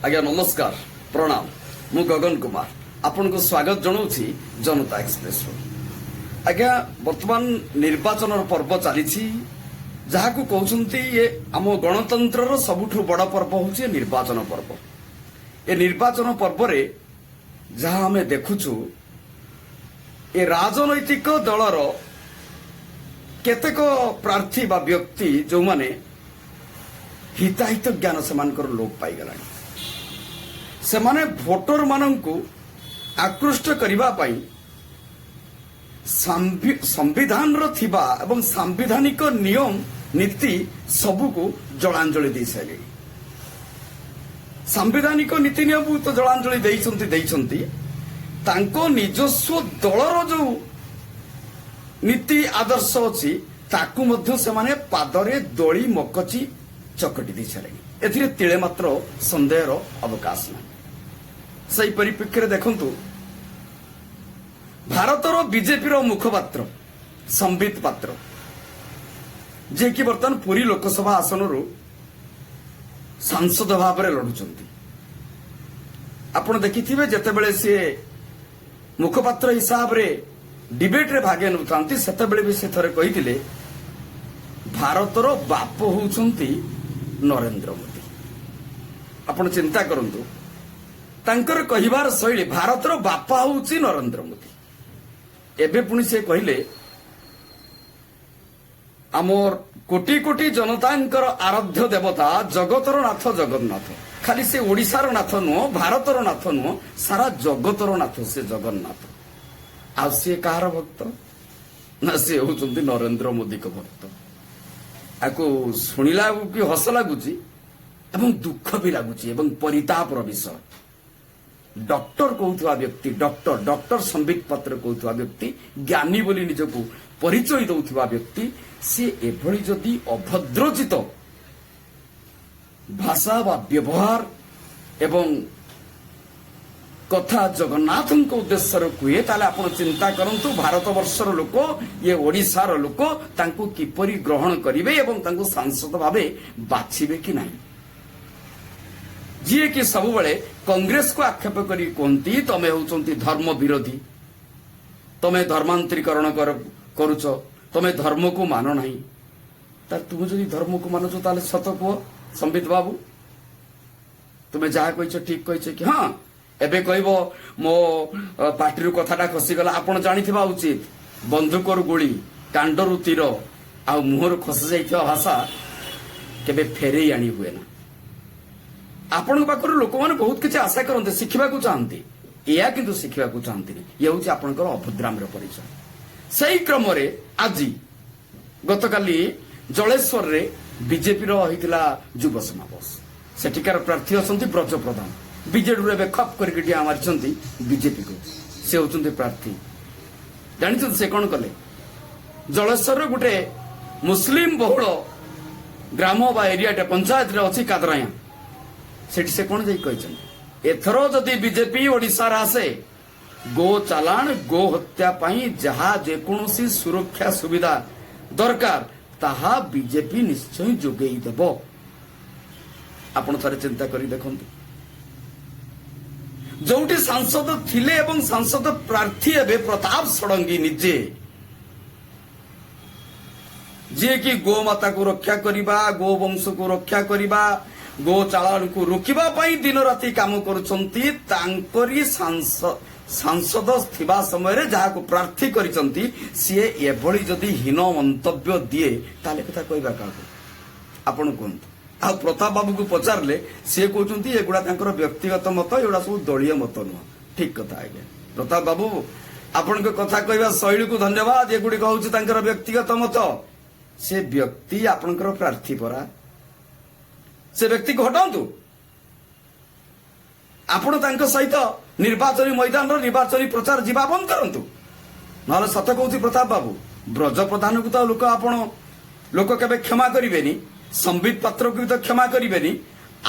आज्ञा नमस्कार प्रणाम मु गगन कुमार आपन को स्वागत जनाऊँगी जनता एक्सप्रेस आज्ञा वर्तमान निर्वाचन पर्व चली जहाँ को कहते ये आम गणतंत्र सबुठ बड़ पर्व हूँ निर्वाचन पर्व ए निर्वाचन पर्व रे जहाँ आम देखुचु ए राजनैतिक दलर केतेक प्रार्थी बा व्यक्ति जो माने हिताहित ज्ञान से लोप पाईगला सेमाने भोटर मानंकु आकृष्ट करिबा पाई संविधान रो थिबा एवं सांविधानिक नियम नीति सबुको जलांजलि दे सारे सांविधानिक नीति नियम तो जलांजलि देइछंती तांको निजस्व दलर जो नीति आदर्श अछि ताकू मध्य सेमाने पादरे दोली मकची चकटी दे सारे एथिरे तिळे मात्र संदेहर अवकाश नहीं सही परिप्रेक्षी देखंतु भारतर बीजेपी मुखपात्र संबित पात्र जे कि बर्तमान पुरी लोकसभा आसन रु सांसद भाव में लड़ुचंती आपण देखिथिबे जेतेबेले से मुखपात्र हिसाब रे डिबेट रे भागे नउथांती सेतेबेले भी से थरे कहिथिले भारतर बाप होउचंती नरेंद्र मोदी आपण चिंता करंतु तांकर कहिबार शैली भारतर बापा होउची नरेंद्र मोदी एबे पुणी से कहले आमर कोटी कोटी जनतांकर आराध्य देवता जगतर नाथ जगन्नाथ खाली से ओडिशार नाथ नुह भारतर नाथ नुह सारा जगतर नाथ से जगन्नाथ आ से कहार भक्त ना से होउचंती नरेंद्र मोदी को भक्त आको शुणिला कि हस लगुची एवं दुख भी लगुची एवं परितापर विषय डॉक्टर कहूथुवा व्यक्ति डॉक्टर संबित पात्र कहूथुवा व्यक्ति ज्ञानी बोली निजको परिचय दउथुवा व्यक्ति से एभली जदि अभद्रचित भाषा वा व्यवहार एवं कथा जगन्नाथ उद्देश्य कहे ताले आपण चिंता करंतु भारत वर्षर लोक ये ओडिशार लोक तांको किपरि ग्रहण करिवे एवं तांको सांसद भावे बाछिबे कि नाही जी कि सब बड़े कांग्रेस को आक्षेप करी कहती तमे होचंती धर्म विरोधी तमे धर्मांतरीकरण करुच तमे धर्म को मान नहीं तार तुम जदि धर्म को मानुच ताले सत कुह संबित बाबू तुमे जहा कहिछ ठीक कहिछ कि हाँ एबे कहबो मो पार्टी रु कथाटा खसीगला आपण जानिथिबा उचित बंदूकरु गोली कांडरु तीर आ मुहर खसी जाइथिबा भाषा केबे फेरेई आनी हुए ना आपण पाखर लोक मैंने बहुत किसी आशा करते शिखा चाहती या किंतु शिखा चाहती ये हूँ आपंकर अभद्राम परिचय से क्रम आज गतकाली जलेश्वर रे बीजेपी युव समावेश सेठिकार प्रार्थी अच्छा ब्रज प्रधान बीजेडी रे खप करके मारी बीजेपी को से होती प्रार्थी जानी से कौन कले जलेश्वर गोटे मुस्लिम बहुल ग्राम बा एरिया पंचायत अच्छी कादराया सेठी से कौन एथर जदि बीजेपी ओडिशा आसे गो चालाण गो हत्या पाई जहा जेकोसी सुरक्षा सुविधा दरकार ताहा बीजेपी निश्चय जोगेई देबो आपण थरे चिंता करी देखंतु जोटी सांसद थिले एवं सांसद प्रार्थी एबे प्रताप षडंगी निजे जे कि गो माता को रक्षा करिबा गो वंश को रक्षा करिबा गो चालाण को रोकिबा पाई दिन राति काम करुछंती तांकरी सांसद थिबा समय रे जहा को प्रार्थी करिसंती सिए एभली जदि हीन मंतव्य दिए ताले कथा कहबा का आपण कोंत आ प्रताप बाबू को पचारले से कहउचंती एगुडा तांकर व्यक्तिगत मत एगुडा सब दलीय मत न ठीक कथा आगे प्रताप बाबू आपण को कथा कहबा शैली को धन्यवाद एगुडी कहउची तांकर व्यक्तिगत मत से व्यक्ति आपनकर प्रार्थी परा से व्यक्ति को हटातु आपण तांको सहित निर्वाचनी मैदान निर्वाचनी प्रचार जीवा बंद करंतु नहले सत कहूती प्रताप बाबू ब्रज प्रधान को तो लोक आपण लोक केबे क्षमा करिवेनी संबित पात्र को तो क्षमा करिवेनी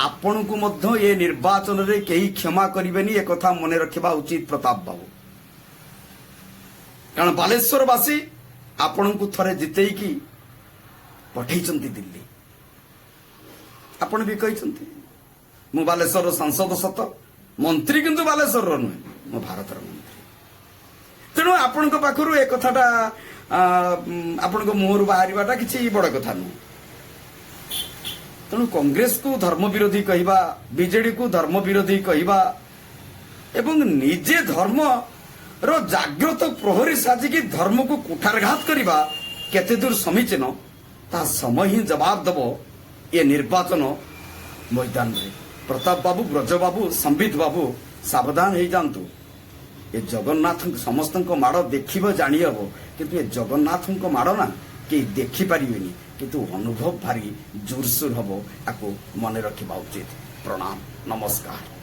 आपण को मध्य ये निर्वाचन रे केही क्षमा करिवेनी ए कथा मने रखिबा उचित प्रताप बाबू कारण बालेश्वर वासी आपण को थरे जितेई की पठेइचंती दिल्ली आपण भी कहते ମୁଁ ବାଲେଶ୍ୱରର ସାଂସଦ ସତ, ମନ୍ତ୍ରୀ କିନ୍ତୁ ବାଲେଶ୍ୱରର ନୁହେଁ, ମୁଁ ଭାରତର ମନ୍ତ୍ରୀ। ତେଣୁ ଆପଣଙ୍କ ପାଖରୁ ଏ କଥାଟା ଆପଣଙ୍କ ମୁହଁରୁ ବାହାରିବାଟା କିଛି ବଡ଼ କଥା ନୁହେଁ। ତେଣୁ କଂଗ୍ରେସକୁ ଧର୍ମ ବିରୋଧୀ କହିବା, ବିଜେଡିକୁ ଧର୍ମ ବିରୋଧୀ କହିବା ଏବଂ ନିଜେ ଧର୍ମର ଜାଗ୍ରତ ପ୍ରହରୀ ସାଜିକି ଧର୍ମକୁ କୁଠାରଘାତ କରିବା କେତେ ଦୂର ସମୀଚୀନ ତାହା ସମୟ ହିଁ ଜବାବ ଦେବ ଏ ନିର୍ବାଚନ ମଇଦାନରେ। ପ୍ରତାପ ବାବୁ, ବ୍ରଜ ବାବୁ, ସମ୍ବିତ ବାବୁ ସାବଧାନ ହେଇଯାଆନ୍ତୁ। ଏ ଜଗନ୍ନାଥଙ୍କ ସମସ୍ତଙ୍କ ମାଡ଼ ଦେଖିବ ଜାଣିହବ, କିନ୍ତୁ ଏ ଜଗନ୍ନାଥଙ୍କ ମାଡ଼ ନା କେହି ଦେଖିପାରିବେନି, କିନ୍ତୁ ଅନୁଭବ ଭାରି ଜୋରସୋର ହବ। ଆକୁ ମନେ ରଖିବା ଉଚିତ। ପ୍ରଣାମ, ନମସ୍କାର।